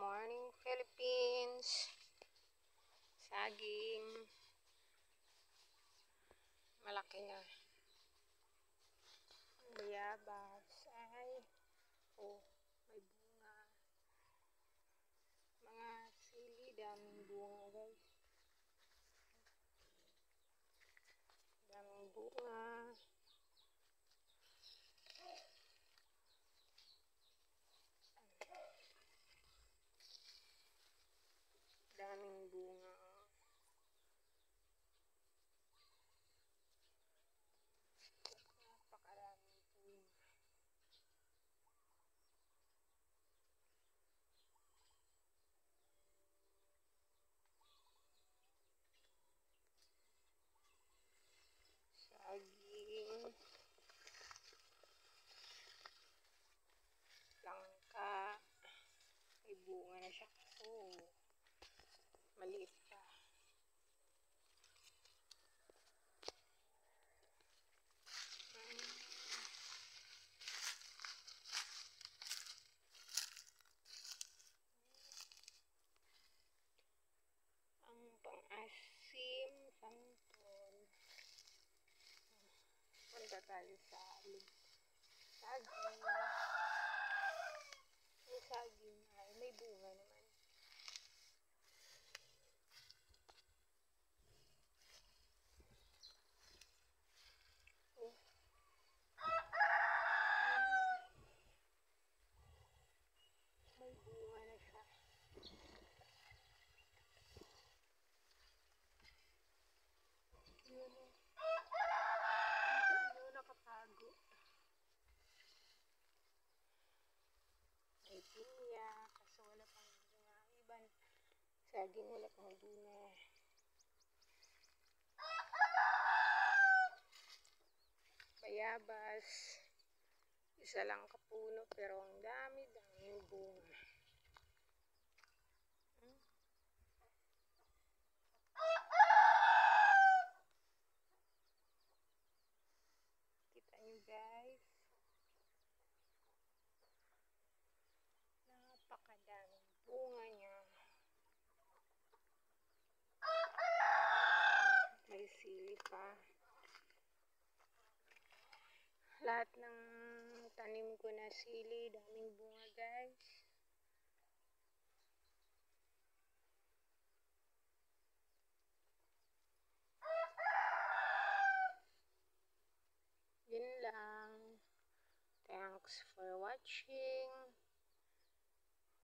morning, Philippines. Saging. Malaki na. Bayabas. Ay. Oh, may bunga. Mga sili, daming bunga, guys. Daming bunga. Daming bunga. Napakaraming bunga. Saging. Langka. May bunga na siya. Oh, maliit pa. Ang pang-asim, santol. Punta tayo sa saging. May saging ay may bunga naman. Oh. May bunga na siya. Yun o. Yun nakatago. May pinya. Kaso wala pang bunga. Iban. Saging wala pang bunga. Bayabas. Isa lang kapuno pero ang daming bunga. Kita nyo guys. Napakadaming bunga niya. May sili pa. Lahat ng tanim ko na sili, daming bunga guys. Yun lang. Thanks for watching.